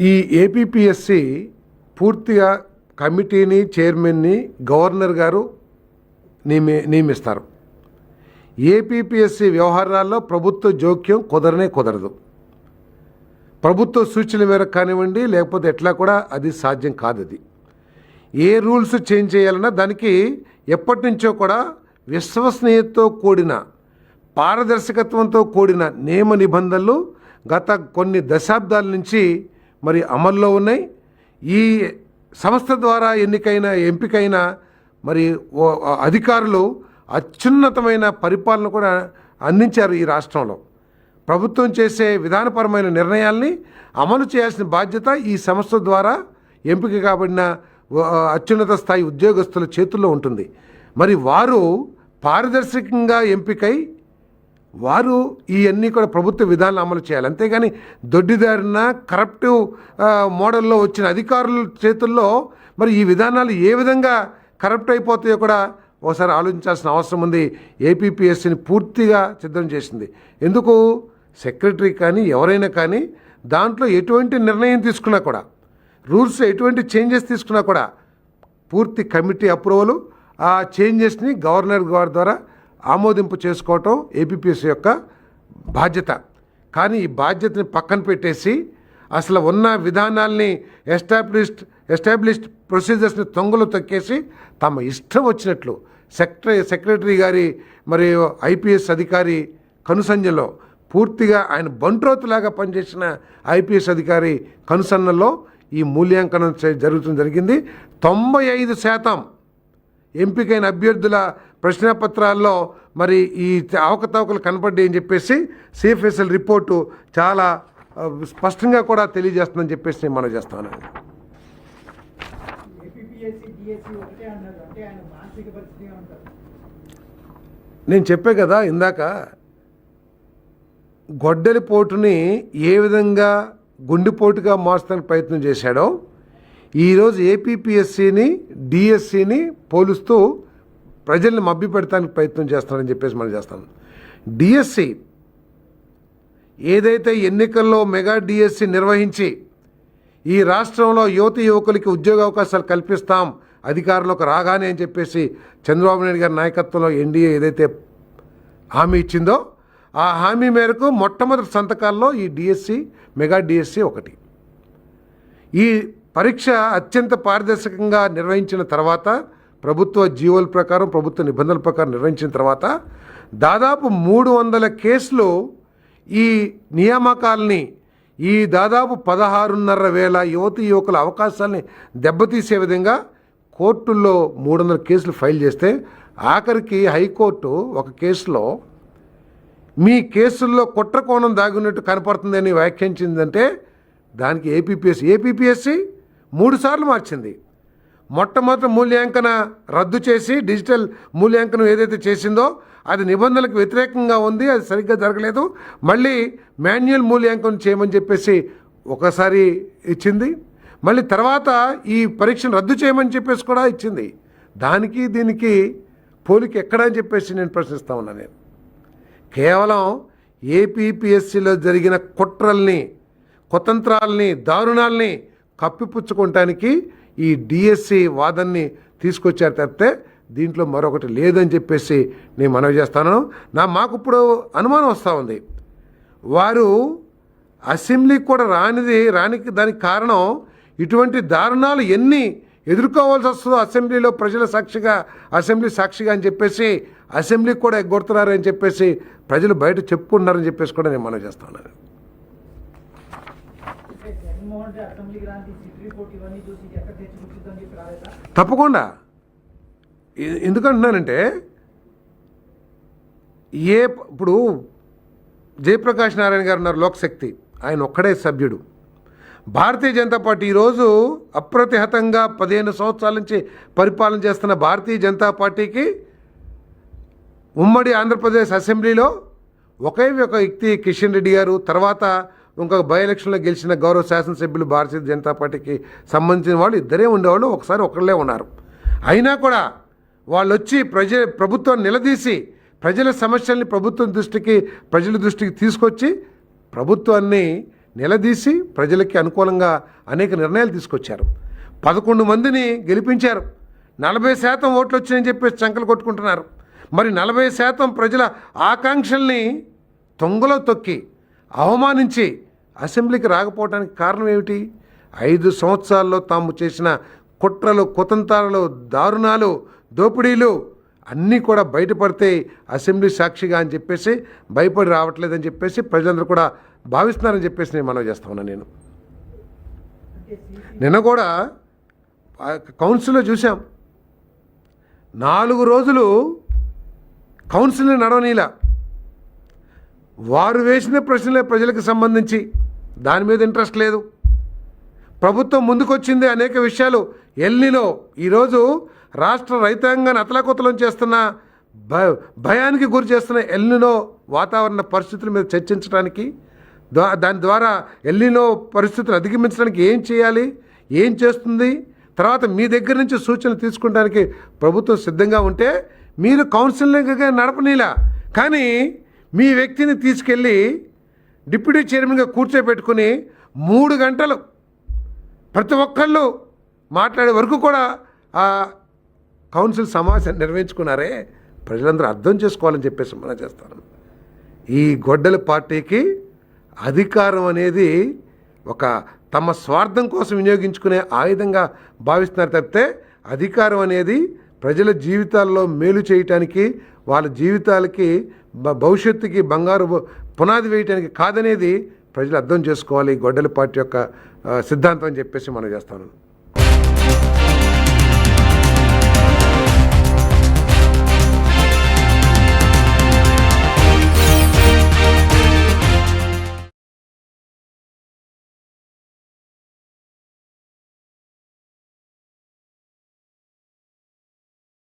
ఈ ఏపీపీఎస్సి పూర్తిగా కమిటీని చైర్మన్ని గవర్నర్ గారు నియమిస్తారు. ఏపీపీఎస్సి వ్యవహారాల్లో ప్రభుత్వ జోక్యం కుదరదు. ప్రభుత్వ సూచనల మేరకు కానివ్వండి, లేకపోతే ఎట్లా కూడా అది సాధ్యం కాదు. అది ఏ రూల్స్ చేంజ్ చేయాలన్నా దానికి ఎప్పటి నుంచో కూడా విశ్వసనీయతతో కూడిన పారదర్శకత్వంతో కూడిన నియమ నిబంధనలు గత కొన్ని దశాబ్దాల నుంచి మరి అమల్లో ఉన్నాయి. ఈ సంస్థ ద్వారా ఎంపికైన మరి అధికారులు అత్యున్నతమైన పరిపాలన కూడా అందించారు. ఈ రాష్ట్రంలో ప్రభుత్వం చేసే విధానపరమైన నిర్ణయాల్ని అమలు చేయాల్సిన బాధ్యత ఈ సంస్థ ద్వారా ఎంపిక కాబడిన అత్యున్నత స్థాయి ఉద్యోగస్తుల చేతుల్లో ఉంటుంది. మరి వారు పారదర్శకంగా ఎంపికై వారు ఇవన్నీ కూడా ప్రభుత్వ విధానాలు అమలు చేయాలి. అంతేగాని దొడ్డిదారిన కరప్టివ్ మోడల్లో వచ్చిన అధికారుల చేతుల్లో మరి ఈ విధానాలు ఏ విధంగా కరప్ట్ అయిపోతాయో కూడా ఒకసారి ఆలోచించాల్సిన అవసరం ఉంది. ఏపీపీఎస్సిని పూర్తిగా సిద్ధం చేసింది. ఎందుకు? సెక్రటరీ కానీ ఎవరైనా కానీ దాంట్లో ఎటువంటి నిర్ణయం తీసుకున్నా కూడా, రూల్స్ ఎటువంటి చేంజెస్ తీసుకున్నా కూడా పూర్తి కమిటీ అప్రూవల్, ఆ చేంజెస్ని గవర్నర్ గారి ద్వారా ఆమోదింపు చేసుకోవటం ఏపీపీఎస్సీ యొక్క బాధ్యత. కానీ ఈ బాధ్యతని పక్కన పెట్టేసి అసలు ఉన్న విధానాల్ని ఎస్టాబ్లిష్డ్ ప్రొసీజర్స్ని తొంగలు తొక్కేసి తమ ఇష్టం వచ్చినట్లు సెక్రటరీ గారి మరియు ఐపీఎస్ అధికారి కనుసంజలో పూర్తిగా ఆయన బంట్రోతులాగా పనిచేసిన ఐపీఎస్ అధికారి కనుసన్నల్లో ఈ మూల్యాంకనం జరిగింది. 95% ఎంపికైన అభ్యర్థుల ప్రశ్నపత్రాల్లో మరి ఈ అవకతవకలు కనపడ్డాయని చెప్పేసి సిఎఫ్ఎస్ఎల్ రిపోర్టు చాలా స్పష్టంగా కూడా తెలియజేస్తుందని చెప్పేసి నేను మనం చేస్తాను. నేను చెప్పే కదా ఇందాక, గొడ్డలి పోటుని ఏ విధంగా గుండెపోటుగా మార్చడానికి ప్రయత్నం చేశాడో ఈరోజు ఏపీపీఎస్సిని డిఎస్సిని పోలుస్తూ ప్రజల్ని మభ్యపెడతానికి ప్రయత్నం చేస్తానని చెప్పేసి మనం చేస్తాం. డిఎస్సి ఏదైతే ఎన్నికల్లో మెగా డిఎస్సి నిర్వహించి ఈ రాష్ట్రంలో యువకులకి ఉద్యోగ అవకాశాలు కల్పిస్తాం అధికారంలోకి రాగానే అని చెప్పేసి చంద్రబాబు నాయుడు గారి నాయకత్వంలో ఎన్డీఏ ఏదైతే హామీ ఇచ్చిందో ఆ హామీ మేరకు మొట్టమొదటి సంతకాల్లో ఈ డిఎస్సి మెగా డిఎస్సి ఒకటి. ఈ పరీక్ష అత్యంత పారదర్శకంగా నిర్వహించిన తర్వాత, ప్రభుత్వ జీవోల ప్రకారం ప్రభుత్వ నిబంధనల ప్రకారం నిర్వహించిన తర్వాత దాదాపు 300 కేసులు ఈ నియామకాలని ఈ దాదాపు 16,500 యువకుల అవకాశాలని దెబ్బతీసే విధంగా కోర్టుల్లో 300 కేసులు ఫైల్ చేస్తే ఆఖరికి హైకోర్టు ఒక కేసులో మీ కేసుల్లో కుట్రకోణం దాగున్నట్టు కనపడుతుందని వ్యాఖ్యానించిందంటే దానికి ఏపీపీఎస్సి 3 సార్లు మార్చింది. మొట్టమొదటి మూల్యాంకన రద్దు చేసి డిజిటల్ మూల్యాంకనం ఏదైతే చేసిందో అది నిబంధనలకు వ్యతిరేకంగా ఉంది, అది సరిగ్గా జరగలేదు, మళ్ళీ మాన్యువల్ మూల్యాంకనం చేయమని చెప్పేసి ఒకసారి ఇచ్చింది. మళ్ళీ తర్వాత ఈ పరీక్షను రద్దు చేయమని చెప్పేసి కూడా ఇచ్చింది. దానికి దీనికి పోలిక ఎక్కడా అని చెప్పేసి నేను ప్రశ్నిస్తా ఉన్నాను. నేను కేవలం ఏపీపీఎస్సిలో జరిగిన కుట్రల్ని, కుతంత్రాలని, దారుణాలని కప్పిపుచ్చుకోవటానికి ఈ డిఎస్సి వాదన్ని తీసుకొచ్చారు తప్పితే దీంట్లో మరొకటి లేదని చెప్పేసి నేను మనవి చేస్తాను. మాకు ఇప్పుడు అనుమానం వస్తూ ఉంది, వారు అసెంబ్లీకి కూడా రానికి దానికి కారణం ఇటువంటి దారుణాలు ఎన్ని ఎదుర్కోవాల్సి వస్తుందో అసెంబ్లీలో ప్రజల సాక్షిగా, అసెంబ్లీ సాక్షిగా అని చెప్పేసి అసెంబ్లీకి కూడా ఎగ్గొడుతున్నారని చెప్పేసి ప్రజలు బయట చెప్పుకుంటున్నారని చెప్పేసి కూడా నేను మనవి చేస్తాను. తప్పకుండా. ఎందుకంటున్నానంటే ఇప్పుడు జయప్రకాష్ నారాయణ గారు ఉన్నారు, లోక్శక్తి, ఆయన ఒక్కడే సభ్యుడు. భారతీయ జనతా పార్టీ ఈరోజు అప్రతిహతంగా 15 సంవత్సరాల నుంచి పరిపాలన చేస్తున్న భారతీయ జనతా పార్టీకి ఉమ్మడి ఆంధ్రప్రదేశ్ అసెంబ్లీలో ఒకే ఒక వ్యక్తి కిషన్ రెడ్డి గారు, తర్వాత ఇంకొక బై ఎలక్షన్లో గెలిచిన గౌరవ శాసనసభ్యులు భారతీయ జనతా పార్టీకి సంబంధించిన వాళ్ళు ఇద్దరే ఉండేవాళ్ళు, ఒకళ్ళే ఉన్నారు. అయినా కూడా వాళ్ళు వచ్చి ప్రభుత్వాన్ని నిలదీసి ప్రజల సమస్యల్ని ప్రజల దృష్టికి తీసుకొచ్చి ప్రభుత్వాన్ని నిలదీసి ప్రజలకి అనుకూలంగా అనేక నిర్ణయాలు తీసుకొచ్చారు. 11 మందిని గెలిపించారు. 40% ఓట్లు వచ్చాయని చెప్పేసి చంకలు కొట్టుకుంటున్నారు. మరి 40% ప్రజల ఆకాంక్షల్ని తొంగలో తొక్కి అవమానించి అసెంబ్లీకి రాకపోవడానికి కారణం ఏమిటి? 5 సంవత్సరాల్లో తాము చేసిన కుట్రలు, కుతంత్రాలు, దారుణాలు, దోపిడీలు అన్నీ కూడా బయటపడితే అసెంబ్లీ సాక్షిగా అని చెప్పేసి భయపడి రావట్లేదని చెప్పేసి ప్రజలందరూ కూడా భావిస్తున్నారని చెప్పేసి నేను మనవి చేస్తా ఉన్నాను. నిన్న కూడా కౌన్సిల్లో చూసాం, 4 రోజులు కౌన్సిల్ని నడవనీలా. వారు వేసిన ప్రశ్నలే ప్రజలకు సంబంధించి, దాని మీద ఇంట్రెస్ట్ లేదు. ప్రభుత్వం ముందుకొచ్చింది అనేక విషయాలు. ఎల్నినో ఈరోజు రాష్ట్ర రైతాంగాన్ని అతలాకుతలం చేస్తున్న, భయానికి గురి చేస్తున్న ఎల్నినో వాతావరణ పరిస్థితుల మీద చర్చించడానికి, దాని ద్వారా ఎల్నినో పరిస్థితులు అధిగమించడానికి ఏం చేయాలి, ఏం చేస్తుంది, తర్వాత మీ దగ్గర నుంచి సూచనలు తీసుకోవడానికి ప్రభుత్వం సిద్ధంగా ఉంటే మీరు కౌన్సిలింగ్గా నడపనీలా. కానీ మీ వ్యక్తిని తీసుకెళ్ళి డిప్యూటీ చైర్మన్గా కూర్చోబెట్టుకుని 3 గంటలు ప్రతి ఒక్కళ్ళు మాట్లాడే వరకు కూడా ఆ కౌన్సిల్ సమావేశం నిర్వహించుకున్నారే. ప్రజలందరూ అర్థం చేసుకోవాలని చెప్పేసి మనం చేస్తాను. ఈ గొడ్డలి పార్టీకి అధికారం అనేది ఒక తమ స్వార్థం కోసం వినియోగించుకునే ఆయుధంగా భావిస్తున్నారు తప్పితే అధికారం అనేది ప్రజల జీవితాల్లో మేలు చేయటానికి, వాళ్ళ జీవితాలకి భవిష్యత్తుకి బంగారు పునాది వేయటానికి కాదనేది ప్రజలు అర్థం చేసుకోవాలి. గొడ్డలి పార్టీ యొక్క సిద్ధాంతం అని చెప్పేసి మనం చేస్తాను.